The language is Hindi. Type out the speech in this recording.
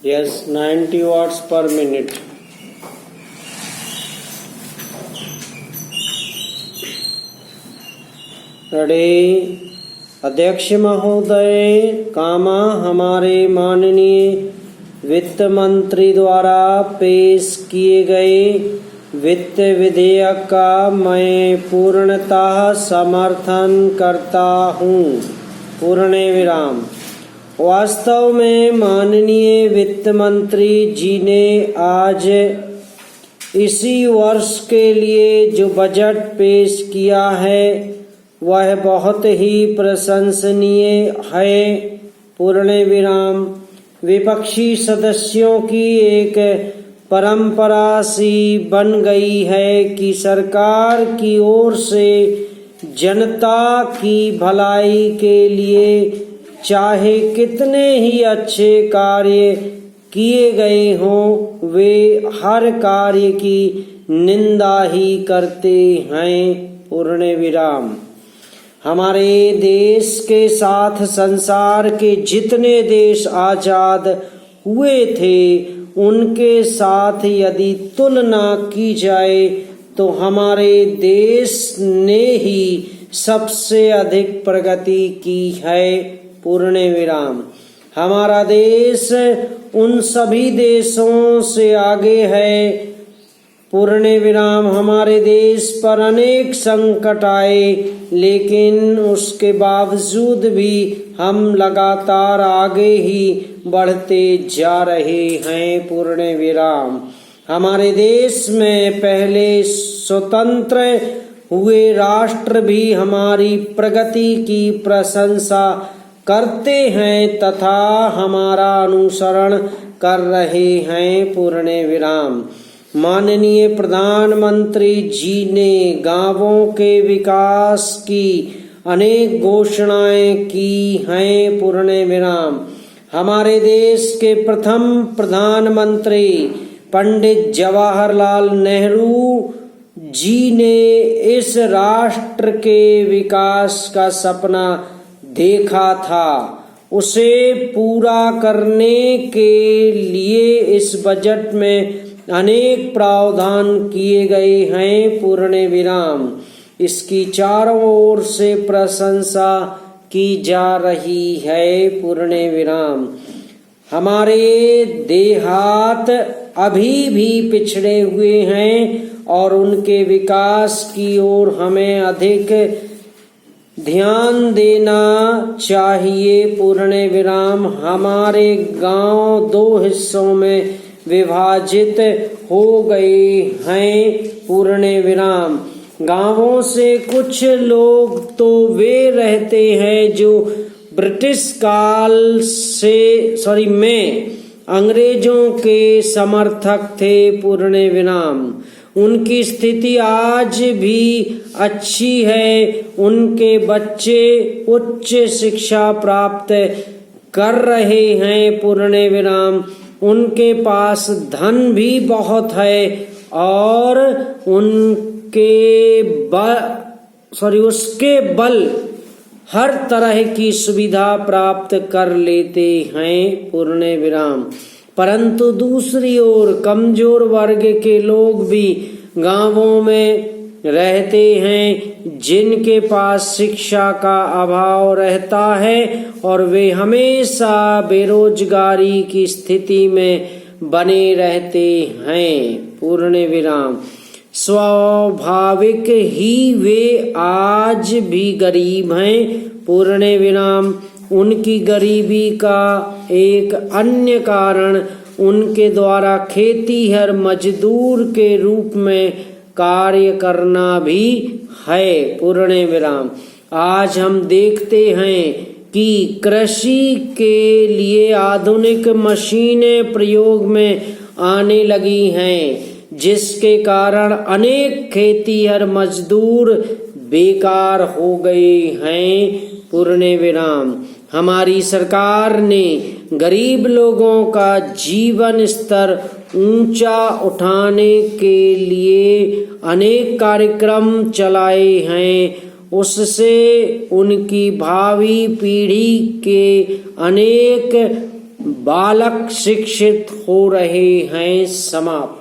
Yes, 90 watts per minute. Ready. अध्यक्ष महोदय, हमारे माननीय वित्त मंत्री द्वारा पेश किए गए वित्त विधेयक का मैं पूर्णतः समर्थन करता हूँ। पूर्ण विराम। वास्तव में माननीय वित्त मंत्री जी ने आज इसी वर्ष के लिए जो बजट पेश किया है वह बहुत ही प्रशंसनीय है। पूर्ण विराम। विपक्षी सदस्यों की एक परंपरा सी बन गई है कि सरकार की ओर से जनता की भलाई के लिए चाहे कितने ही अच्छे कार्य किए गए हों, वे हर कार्य की निंदा ही करते हैं। पूर्ण विराम। हमारे देश के साथ संसार के जितने देश आजाद हुए थे उनके साथ यदि तुलना की जाए तो हमारे देश ने ही सबसे अधिक प्रगति की है। पूर्ण विराम। हमारा देश उन सभी देशों से आगे है। पूर्ण विराम। हमारे देश पर अनेक संकट आए लेकिन उसके बावजूद भी हम लगातार आगे ही बढ़ते जा रहे हैं। पूर्ण विराम। हमारे देश में पहले स्वतंत्र हुए राष्ट्र भी हमारी प्रगति की प्रशंसा करते हैं तथा हमारा अनुसरण कर रहे हैं। पूर्ण विराम। माननीय प्रधानमंत्री जी ने गांवों के विकास की अनेक घोषणाएं की हैं। पूर्ण विराम। हमारे देश के प्रथम प्रधानमंत्री पंडित जवाहरलाल नेहरू जी ने इस राष्ट्र के विकास का सपना देखा था। उसे पूरा करने के लिए इस बजट में अनेक प्रावधान किए गए हैं। पूर्ण विराम। इसकी चारों ओर से प्रशंसा की जा रही है। पूर्ण विराम। हमारे देहात अभी भी पिछड़े हुए हैं और उनके विकास की ओर हमें अधिक ध्यान देना चाहिए। पूर्ण विराम। हमारे गांव दो हिस्सों में विभाजित हो गए हैं। पूर्ण विराम। गांवों से कुछ लोग तो वे रहते हैं जो ब्रिटिश काल में अंग्रेजों के समर्थक थे। पूर्ण विराम। उनकी स्थिति आज भी अच्छी है। उनके बच्चे उच्च शिक्षा प्राप्त कर रहे हैं। पूर्ण विराम। उनके पास धन भी बहुत है और उसके बल हर तरह की सुविधा प्राप्त कर लेते हैं। पूर्ण विराम। परंतु दूसरी ओर कमजोर वर्ग के लोग भी गांवों में रहते हैं जिनके पास शिक्षा का अभाव रहता है और वे हमेशा बेरोजगारी की स्थिति में बने रहते हैं। पूर्ण विराम। स्वाभाविक ही वे आज भी गरीब हैं। पूर्ण विराम। उनकी गरीबी का एक अन्य कारण उनके द्वारा खेतीहर मजदूर के रूप में कार्य करना भी है। पूर्ण विराम। आज हम देखते हैं कि कृषि के लिए आधुनिक मशीनें प्रयोग में आने लगी हैं जिसके कारण अनेक खेतीहर मजदूर बेकार हो गए हैं। पूर्ण विराम। हमारी सरकार ने गरीब लोगों का जीवन स्तर ऊंचा उठाने के लिए अनेक कार्यक्रम चलाए हैं। उससे उनकी भावी पीढ़ी के अनेक बालक शिक्षित हो रहे हैं समाप्त।